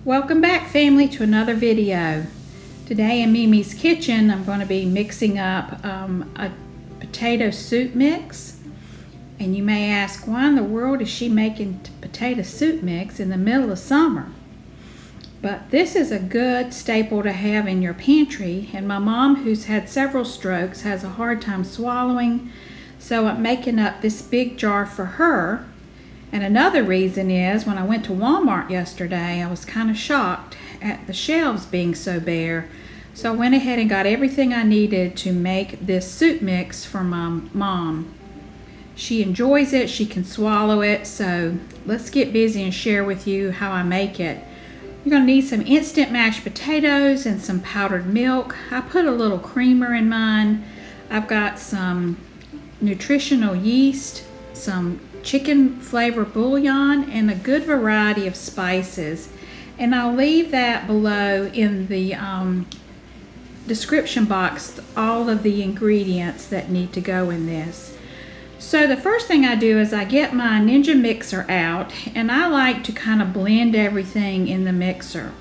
Welcome back, family, to another video. Today in Mimi's kitchen I'm going to be mixing up a potato soup mix. And you may ask, why in the world is she making potato soup mix in the middle of summer? But this is a good staple to have in your pantry, and my mom, who's had several strokes, has a hard time swallowing, so I'm making up this big jar for her. And another reason is, when I went to Walmart yesterday, I was kind of shocked at the shelves being so bare. So I went ahead and got everything I needed to make this soup mix for my mom. She enjoys it, she can swallow it, so let's get busy and share with you how I make it. You're going to need some instant mashed potatoes and some powdered milk. I put a little creamer in mine. I've got some Nutritional yeast, some chicken flavor bouillon, and a good variety of spices. And I'll leave that below in the description box, all of the ingredients that need to go in this. So the first thing I do is I get my Ninja mixer out, and I like to kind of blend everything in the mixer.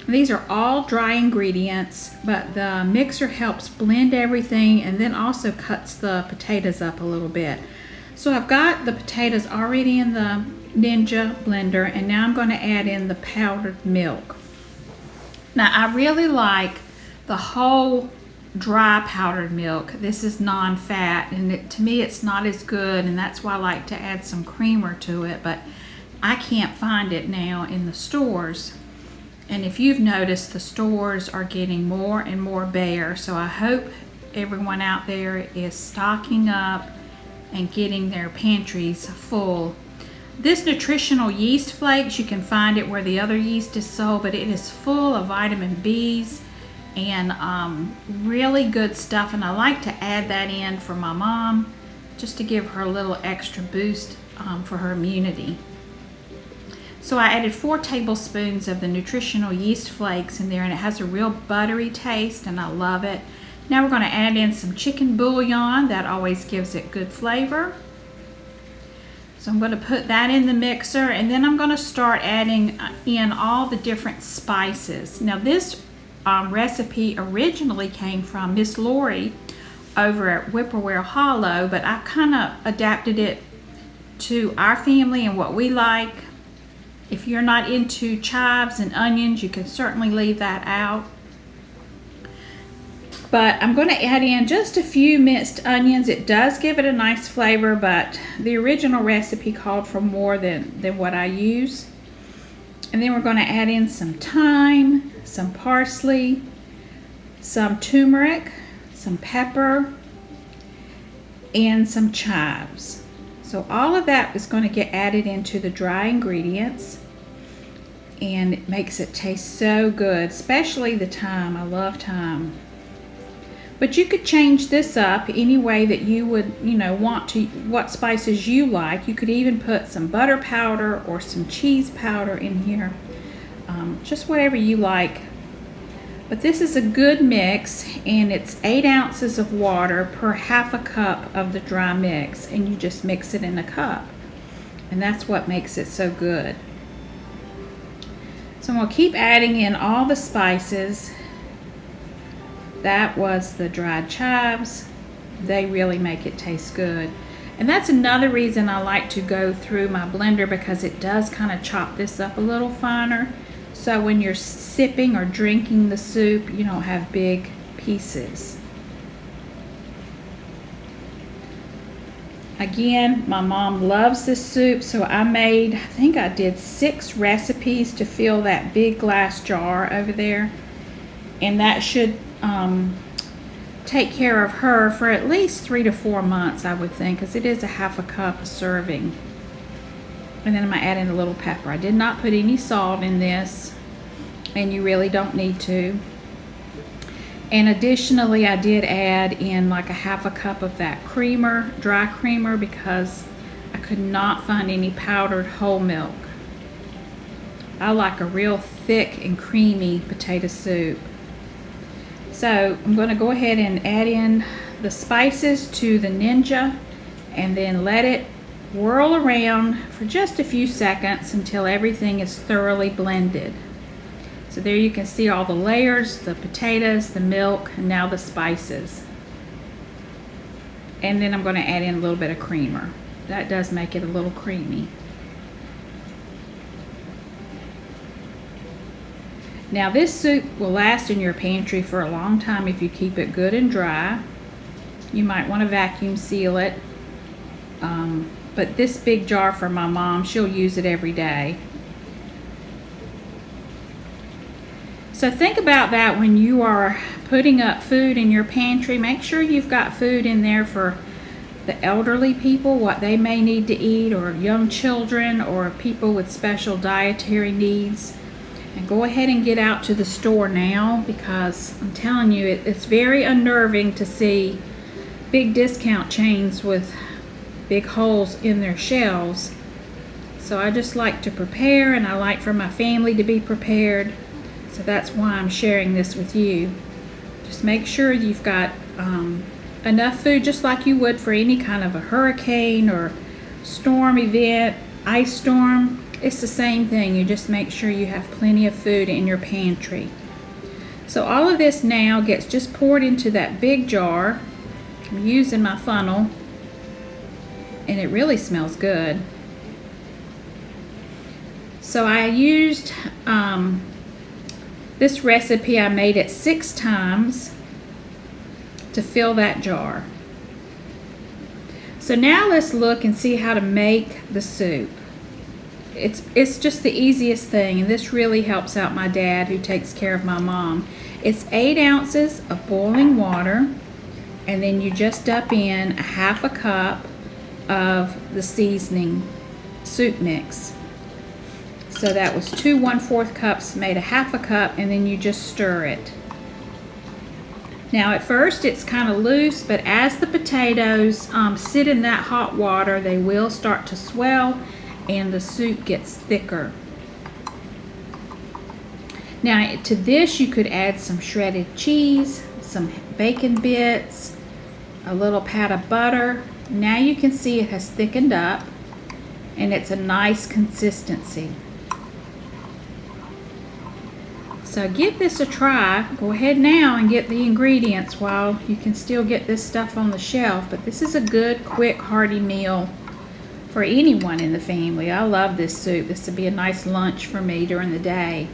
These are all dry ingredients, but the mixer helps blend everything and then also cuts the potatoes up a little bit. So I've got the potatoes already in the Ninja blender, and now I'm going to add in the powdered milk. Now I really like the whole dry powdered milk. This is non-fat, and to me it's not as good, and that's why I like to add some creamer to it, but I can't find it now in the stores. And if you've noticed, the stores are getting more and more bare, so I hope everyone out there is stocking up and getting their pantries full. This Nutritional yeast flakes, you can find it where the other yeast is sold, but it is full of vitamin B's and really good stuff, and I like to add that in for my mom just to give her a little extra boost for her immunity. So I added 4 tablespoons of the Nutritional yeast flakes in there, and it has a real buttery taste and I love it. Now we're going to add in some chicken bouillon. That always gives it good flavor. So I'm going to put that in the mixer, and then I'm going to start adding in all the different spices. Now this recipe originally came from Miss Lori over at Whippoorwill Hollow, but I kind of adapted it to our family and what we like. If you're not into chives and onions, you can certainly leave that out. But I'm going to add in just a few minced onions. It does give it a nice flavor, but the original recipe called for more than what I use. And then we're going to add in some thyme, some parsley, some turmeric, some pepper, and some chives. So all of that is going to get added into the dry ingredients, and it makes it taste so good, especially the thyme. I love thyme. But you could change this up any way that you would, want to, what spices you like. You could even put some butter powder or some cheese powder in here. Just whatever you like. But this is a good mix, and it's 8 ounces of water per half a cup of the dry mix, and you just mix it in a cup. And that's what makes it so good. So I'm going to keep adding in all the spices. That was the dried chives. They really make it taste good. And that's another reason I like to go through my blender, because it does kind of chop this up a little finer. So when you're sipping or drinking the soup, you don't have big pieces. Again, my mom loves this soup, so I think I did 6 recipes to fill that big glass jar over there. And that should take care of her for at least 3 to 4 months, I would think, because it is a half a cup a serving. And then I'm going to add in a little pepper. I did not put any salt in this, and you really don't need to. And additionally, I did add in like a half a cup of that creamer, dry creamer, because I could not find any powdered whole milk. I like a real thick and creamy potato soup. So I'm going to go ahead and add in the spices to the Ninja, and then let it whirl around for just a few seconds until everything is thoroughly blended. So there you can see all the layers, the potatoes, the milk, and now the spices. And then I'm going to add in a little bit of creamer. That does make it a little creamy. Now this soup will last in your pantry for a long time if you keep it good and dry. You might want to vacuum seal it. But this big jar for my mom, she'll use it every day. So think about that when you are putting up food in your pantry. Make sure you've got food in there for the elderly people, what they may need to eat, or young children, or people with special dietary needs. And go ahead and get out to the store now, because I'm telling you, it's very unnerving to see big discount chains with big holes in their shelves. So I just like to prepare, and I like for my family to be prepared. So that's why I'm sharing this with you. Just make sure you've got enough food, just like you would for any kind of a hurricane or storm event, ice storm. It's the same thing. You just make sure you have plenty of food in your pantry. So all of this now gets just poured into that big jar. I'm using my funnel, and it really smells good. So I used this recipe, I made it 6 times to fill that jar. So now let's look and see how to make the soup. It's just the easiest thing, and this really helps out my dad who takes care of my mom. It's 8 ounces of boiling water, and then you just dump in a 1/2 cup of the seasoning soup mix. So that was 2 1/4 cups made a 1/2 cup, and then you just stir it. Now at first it's kind of loose, but as the potatoes sit in that hot water, they will start to swell and the soup gets thicker. Now to this you could add some shredded cheese, some bacon bits, a little pat of butter. Now you can see it has thickened up and it's a nice consistency. So give this a try. Go ahead now and get the ingredients while you can still get this stuff on the shelf. But this is a good, quick, hearty meal for anyone in the family. I love this soup. This would be a nice lunch for me during the day.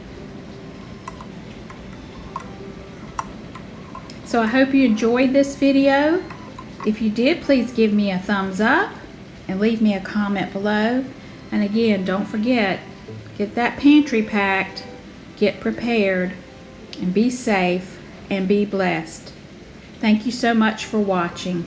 So I hope you enjoyed this video. If you did, please give me a thumbs up and leave me a comment below. And again, don't forget, get that pantry packed. Get prepared, and be safe, and be blessed. Thank you so much for watching.